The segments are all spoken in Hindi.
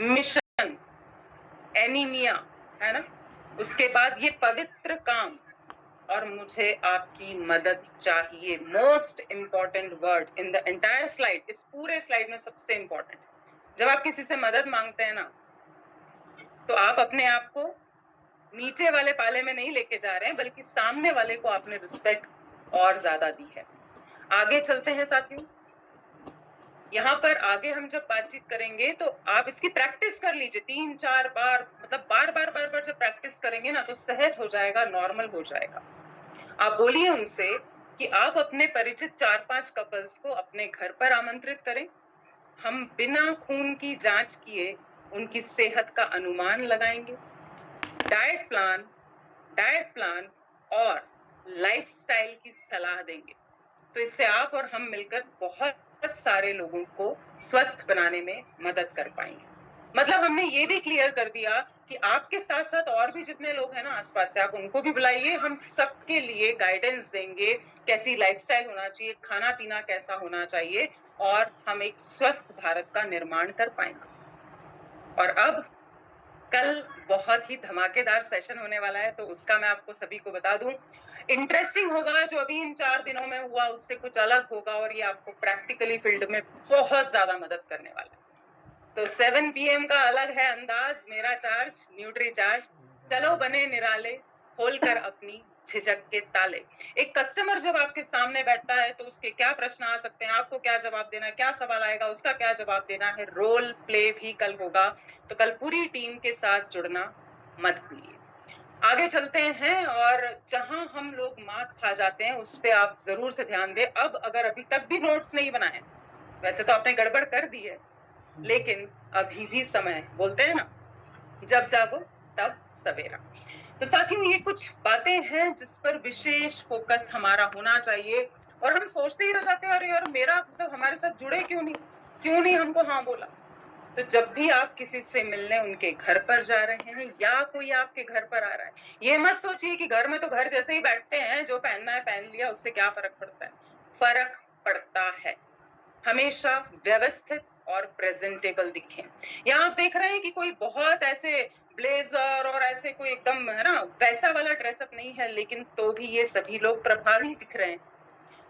मिशन, एनीमिया, है ना, उसके बाद ये पवित्र काम, और मुझे आपकी मदद चाहिए। Most important word in the entire slide, इस पूरे स्लाइड में सबसे इंपॉर्टेंट। जब आप किसी से मदद मांगते हैं ना, तो आप अपने आप को नीचे वाले पाले में नहीं लेके जा रहे हैं, बल्कि सामने वाले को आपने रिस्पेक्ट और ज्यादा दी है। आगे चलते हैं साथियों। यहाँ पर आगे हम जब बातचीत करेंगे तो आप इसकी प्रैक्टिस कर लीजिए 3-4 बार, मतलब बार बार जब प्रैक्टिस करेंगे ना तो सहज हो जाएगा, नॉर्मल हो जाएगा। आप बोलिए उनसे कि आप अपने परिचित 4-5 कपल्स को अपने घर पर आमंत्रित करें। हम बिना खून की जांच किए उनकी सेहत का अनुमान लगाएंगे। डाइट प्लान और लाइफस्टाइल की सलाह देंगे। तो इससे आप और हम मिलकर बहुत सारे लोगों को स्वस्थ बनाने में मदद कर पाएंगे। मतलब हमने ये भी क्लियर कर दिया कि आपके साथ साथ और भी जितने लोग हैं ना आसपास से, आप उनको भी बुलाइए। हम सबके लिए गाइडेंस देंगे, कैसी लाइफस्टाइल होना चाहिए, खाना पीना कैसा होना चाहिए, और हम एक स्वस्थ भारत का निर्माण कर पाएंगे। और अब कल बहुत ही धमाकेदार सेशन होने वाला है, तो उसका मैं आपको सभी को बता दूं, इंटरेस्टिंग होगा। जो अभी इन 4 दिनों में हुआ उससे कुछ अलग होगा, और ये आपको प्रैक्टिकली फील्ड में बहुत ज्यादा मदद करने वाला है। तो 7 PM का अलग है अंदाज, मेरा चार्ज, न्यूट्री चार्ज। चलो बने निराले, खोलकर अपनी झिझक के ताले। एक कस्टमर जब आपके सामने बैठता है तो उसके क्या प्रश्न आ सकते हैं, आपको क्या जवाब देना है, क्या सवाल आएगा, उसका क्या जवाब देना है। रोल प्ले भी कल होगा, तो कल पूरी टीम के साथ जुड़ना मत भूलिए। आगे चलते हैं, और जहां हम लोग मात खा जाते हैं उस पे आप जरूर से ध्यान दें। अब अगर अभी तक भी नोट्स नहीं बनाए, वैसे तो आपने गड़बड़ कर दी है, लेकिन अभी भी समय, बोलते हैं ना, जब जागो तब सवेरा। तो साथियों, ये कुछ बातें हैं जिस पर विशेष फोकस हमारा होना चाहिए। और हम सोचते ही रह जाते हैं, अरे यार मेरा मतलब हमारे साथ जुड़े क्यों नहीं हमको हाँ बोला। तो जब भी आप किसी से मिलने उनके घर पर जा रहे हैं, या कोई आपके घर पर आ रहा है, ये मत सोचिए कि घर में तो घर जैसे ही बैठते हैं, जो पहनना है पहन लिया, उससे क्या फर्क पड़ता है। फर्क पड़ता है। हमेशा व्यवस्थित और प्रेजेंटेबल दिखें। यहाँ आप देख रहे हैं कि कोई बहुत ऐसे ब्लेजर और ऐसे कोई एकदम, है ना, वैसा वाला ड्रेसअप नहीं है, लेकिन तो भी ये सभी लोग प्रभावी दिख रहे हैं।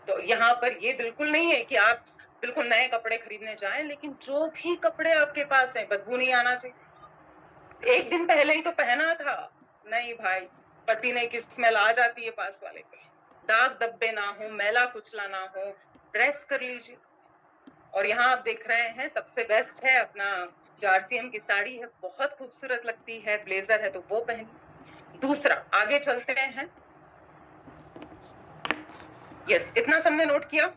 तो यहाँ पर ये बिल्कुल नहीं है कि आप बिल्कुल नए कपड़े खरीदने जाएं, लेकिन जो भी कपड़े आपके पास हैं, बदबू नहीं आना चाहिए। एक दिन पहले ही तो पहना था, नहीं भाई, पति ने की स्मेल आ जाती है पास वाले पे। दाग धब्बे ना हो, मैला कुचला ना हो, ड्रेस कर लीजिए। और यहाँ आप देख रहे हैं सबसे बेस्ट है अपना जो RCM की साड़ी है, बहुत खूबसूरत लगती है। ब्लेजर है तो वो पहनिए। दूसरा, आगे चलते हैं। यस, इतना सबने नोट किया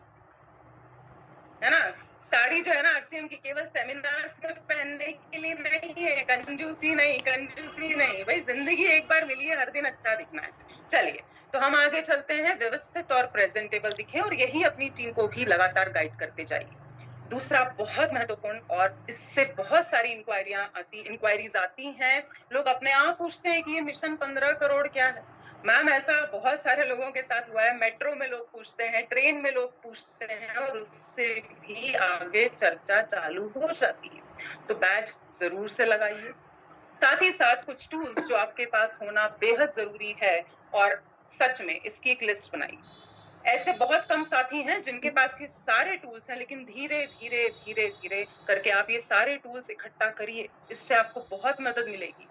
है ना। साड़ी जो है ना RCM की केवल सेमिनार्स में पहनने के लिए नहीं है, कंजूसी नहीं भाई, जिंदगी एक बार मिली है, हर दिन अच्छा दिखना है। चलिए, तो हम आगे चलते हैं। व्यवस्थित और प्रेजेंटेबल दिखे, और यही अपनी टीम को भी लगातार गाइड करते जाइए। दूसरा बहुत महत्वपूर्ण, और इससे बहुत सारी इंक्वायरीज आती हैं। लोग अपने आप पूछते हैं कि ये मिशन 15 करोड़ क्या है। मैम, ऐसा बहुत सारे लोगों के साथ हुआ है। मेट्रो में लोग पूछते हैं, ट्रेन में लोग पूछते हैं, और उससे भी आगे चर्चा चालू हो जाती है। तो बैच जरूर से लगाइए। साथ ही साथ कुछ टूल्स जो आपके पास होना बेहद जरूरी है, और सच में इसकी एक लिस्ट बनाइए। ऐसे बहुत कम साथी हैं जिनके पास ये सारे टूल्स हैं, लेकिन धीरे धीरे धीरे धीरे करके आप ये सारे टूल्स इकट्ठा करिए, इससे आपको बहुत मदद मिलेगी।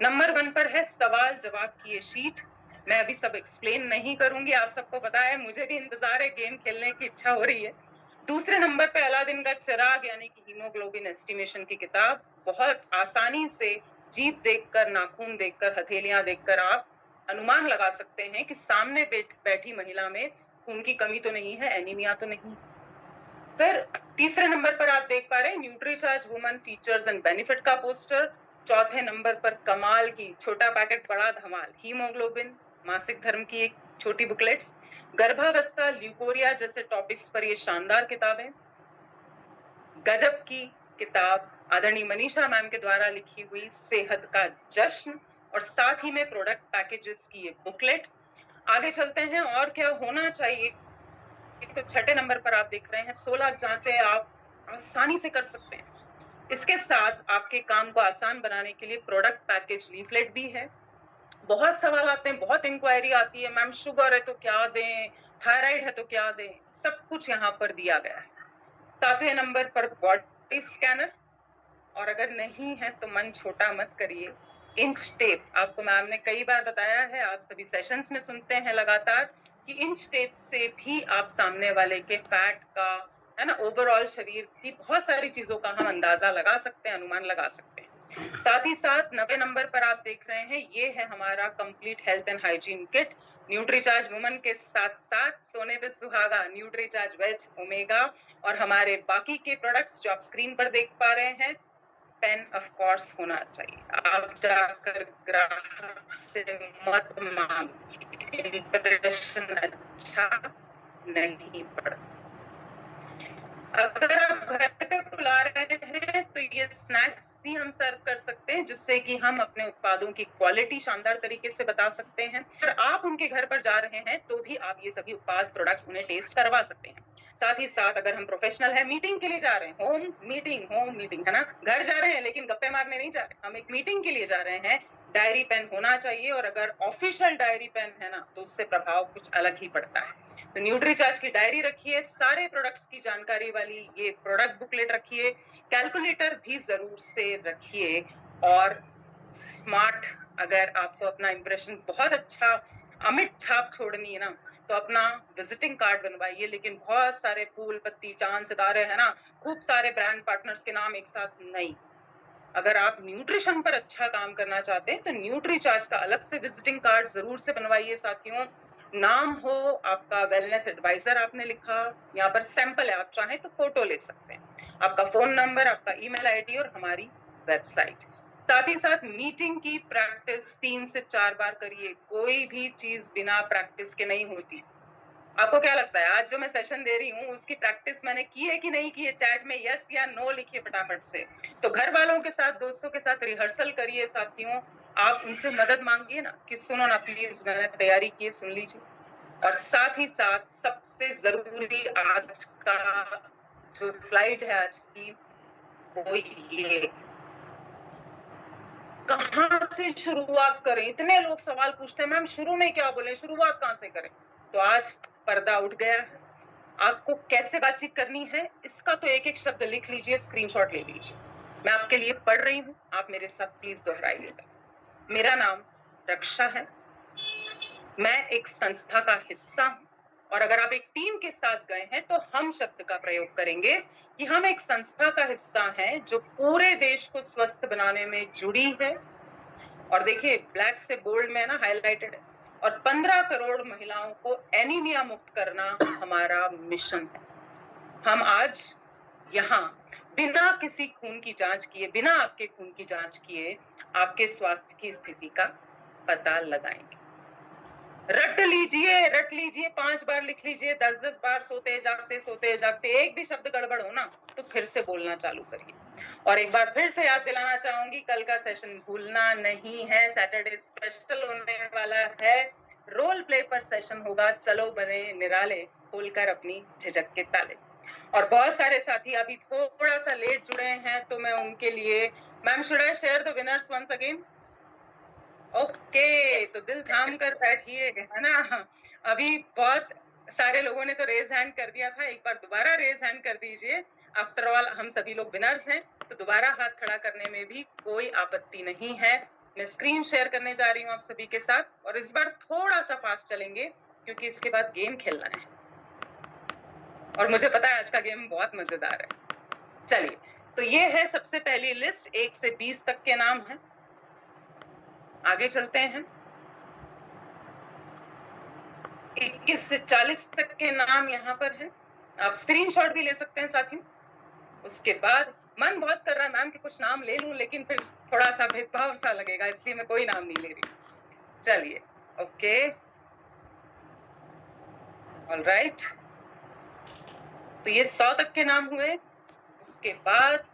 नंबर 1 पर है सवाल जवाब की ये शीट। मैं अभी सब एक्सप्लेन नहीं करूंगी, आप सबको पता है, मुझे भी इंतजार है, गेम खेलने की इच्छा हो रही है। दूसरे नंबर पे अलादीन का चिराग यानी कि हीमोग्लोबिन एस्टिमेशन की किताब। बहुत आसानी से जीभ देखकर, नाखून देखकर, हथेलियां देखकर आप अनुमान लगा सकते हैं कि सामने बैठी महिला में खून की कमी तो नहीं है, एनीमिया तो नहीं। फिर तीसरे नंबर पर आप देख पा रहे हैं Nutricharge woman features and benefit का पोस्टर। चौथे नंबर पर कमाल की छोटा पैकेट बड़ा धमाल हीमोग्लोबिन मासिक धर्म की एक छोटी बुकलेट्स। गर्भावस्था, ल्यूकोरिया जैसे टॉपिक्स पर ये शानदार किताबें। गजब की किताब आदरणीय मनीषा मैम के द्वारा लिखी हुई सेहत का जश्न, और साथ ही में प्रोडक्ट पैकेजेस की ये बुकलेट। आगे चलते हैं, और क्या होना चाहिए। तो छठे नंबर पर आप देख रहे हैं 16 जांचें आप आसानी से कर सकते हैं। इसके साथ आपके काम को आसान बनाने के लिए प्रोडक्ट पैकेज लीफलेट भी है। बहुत सवाल आते हैं, बहुत इंक्वायरी आती है, मैम शुगर है तो क्या दें, थायराइड है तो क्या दें, सब कुछ यहाँ पर दिया गया है। 7वें नंबर पर बॉडी स्कैनर, और अगर नहीं है तो मन छोटा मत करिए, इंच टेप। आपको मैम ने कई बार बताया है, आप सभी सेशंस में सुनते हैं लगातार कि इंच टेप से भी आप सामने वाले के फैट का, है ना, ओवरऑल शरीर की बहुत सारी चीजों का हम अंदाजा लगा सकते हैं, अनुमान लगा सकते हैं। साथ ही साथ 90 नंबर पर आप देख रहे हैं, ये है हमारा complete health and hygiene kit, Nutricharge woman के साथ साथ सोने पे सुहागा न्यूट्रीचार्ज वेज ओमेगा और हमारे बाकी के प्रोडक्ट्स जो आप स्क्रीन पर देख पा रहे हैं। पेन ऑफ कोर्स होना चाहिए, आप जाकर ग्राहक से मत मांगिए, इंप्रेशन अच्छा नहीं पड़ता। अगर आप घर पे बुला रहे हैं तो ये स्नैक्स भी हम सर्व कर सकते हैं, जिससे कि हम अपने उत्पादों की क्वालिटी शानदार तरीके से बता सकते हैं। अगर आप उनके घर पर जा रहे हैं तो भी आप ये सभी उत्पाद प्रोडक्ट्स उन्हें टेस्ट करवा सकते हैं। साथ ही साथ अगर हम प्रोफेशनल है, मीटिंग के लिए जा रहे हैं, होम मीटिंग है ना, घर जा रहे हैं लेकिन गप्पे मारने नहीं जा रहे, हम एक मीटिंग के लिए जा रहे हैं, डायरी पेन होना चाहिए, और अगर ऑफिशियल डायरी पेन है ना तो उससे प्रभाव कुछ अलग ही पड़ता है। तो न्यूट्रीचार्ज की डायरी रखिए, सारे प्रोडक्ट्स की जानकारी वाली ये प्रोडक्ट बुकलेट रखिए, कैलकुलेटर भी जरूर से रखिए, और स्मार्ट, अगर आपको अपना इंप्रेशन बहुत अच्छा अमिट छाप छोड़नी है ना तो अपना विजिटिंग कार्ड बनवाइए, लेकिन बहुत सारे फूल पत्ती चांद सितारे है ना, खूब सारे ब्रांड पार्टनर्स के नाम एक साथ नहीं। अगर आप न्यूट्रिशन पर अच्छा काम करना चाहते हैं तो न्यूट्रीचार्ज का अलग से विजिटिंग कार्ड जरूर से बनवाइए साथियों। नाम हो आपका वेलनेस एडवाइजर, आपने लिखा, यहाँ पर सैंपल है, आप चाहें तो फोटो ले सकते हैं, आपका फोन नंबर, आपका ईमेल आईडी और हमारी वेबसाइट। साथ ही साथ मीटिंग की प्रैक्टिस 3 से 4 बार करिए, कोई भी चीज बिना प्रैक्टिस के नहीं होती। आपको क्या लगता है आज जो मैं सेशन दे रही हूँ उसकी प्रैक्टिस मैंने की है कि नहीं की है? चैट में यस या नो लिखिए फटाफट से। तो घर वालों के साथ, दोस्तों के साथ रिहर्सल करिए साथियों, आप उनसे मदद मांगिए ना कि सुनो ना प्लीज, मैंने तैयारी की है, सुन लीजिए। और साथ ही साथ सबसे जरूरी आज का जो स्लाइड है आज की, वो ये, कहाँ से शुरुआत करें? इतने लोग सवाल पूछते हैं मैम शुरू में क्या बोले, शुरुआत कहाँ से करें? तो आज पर्दा उठ गया है, आपको कैसे बातचीत करनी है इसका तो एक एक शब्द लिख लीजिए, स्क्रीनशॉट ले लीजिए। मैं आपके लिए पढ़ रही हूँ, आप मेरे साथ प्लीज दोहराइएगा। मेरा नाम रक्षा है, मैं एक संस्था का हिस्सा हूँ, और अगर आप एक टीम के साथ गए हैं तो हम शब्द का प्रयोग करेंगे कि हम एक संस्था का हिस्सा हैं जो पूरे देश को स्वस्थ बनाने में जुड़ी है। और देखिए ब्लैक से बोल्ड में ना हाईलाइटेड है, और 15 करोड़ महिलाओं को एनीमिया मुक्त करना हमारा मिशन है। हम आज यहाँ बिना किसी खून की जांच किए, बिना आपके खून की जांच किए आपके स्वास्थ्य की स्थिति का पता लगाएंगे। रट लीजिए, 5 बार लिख लीजिए, 10-10 बार सोते जागते एक भी शब्द गड़बड़ हो ना तो फिर से बोलना चालू करिए। और एक बार फिर से याद दिलाना चाहूंगी, कल का सेशन भूलना नहीं है, सैटरडे स्पेशल होने वाला है, रोल प्ले पर सेशन होगा, चलो बने निराले, खोलकर अपनी झिझक के ताले। और बहुत सारे साथी अभी थोड़ा सा लेट जुड़े हैं तो मैं उनके लिए, ma'am should I share the winners once again? Okay, तो दिल थाम कर बैठिए, है ना। अभी बहुत सारे लोगों ने तो रेज हैंड कर दिया था, एक बार दोबारा रेज हैंड कर दीजिए। आफ्टर ऑल हम सभी लोग विनर्स हैं, तो दोबारा हाथ खड़ा करने में भी कोई आपत्ति नहीं है। मैं स्क्रीन शेयर करने जा रही हूँ आप सभी के साथ, और इस बार थोड़ा सा फास्ट चलेंगे क्योंकि इसके बाद गेम खेलना है, और मुझे पता है आज का गेम बहुत मजेदार है। चलिए, तो ये है सबसे पहली लिस्ट, 1 से 20 तक के नाम हैं। आगे चलते हैं, 21 से 40 तक के नाम यहाँ पर हैं, आप स्क्रीनशॉट भी ले सकते हैं साथियों। उसके बाद मन बहुत कर रहा है मैम कि कुछ नाम ले लूं, लेकिन फिर थोड़ा सा भेदभाव सा लगेगा, इसलिए मैं कोई नाम नहीं ले रही। चलिए, ओके, ऑलराइट, तो ये 100 तक के नाम हुए। उसके बाद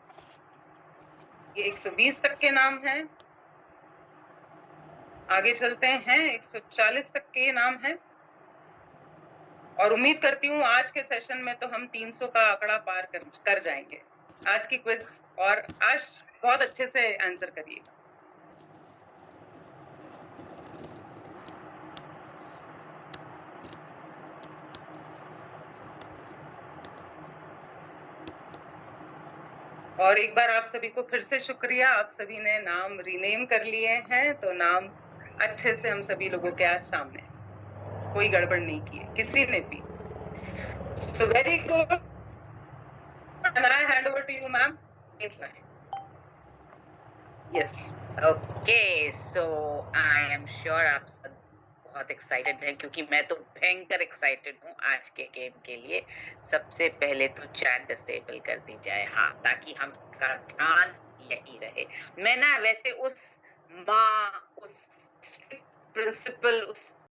ये 120 तक के नाम हैं। आगे चलते हैं, 140 तक के नाम हैं, और उम्मीद करती हूँ आज के सेशन में तो हम 300 का आंकड़ा पार कर जाएंगे। आज की क्विज और आज बहुत अच्छे से आंसर करिएगा। और एक बार आप सभी को फिर से शुक्रिया, आप सभी ने नाम रीनेम कर लिए हैं, तो नाम अच्छे से हम सभी लोगों के आज सामने, कोई गड़बड़ नहीं की है किसी ने भी। So very good. And I hand over to you, ma'am. Yes. Okay, so I am sure आप सब बहुत एक्साइटेड हैं, क्योंकि मैं तो भयंकर एक्साइटेड हूँ आज के गेम के लिए। सबसे पहले तो चैट डिसेबल कर दी जाए, हाँ, ताकि हमका ध्यान यही रहे। मैं ना वैसे उस माँ, उस प्रिंसिपल, उस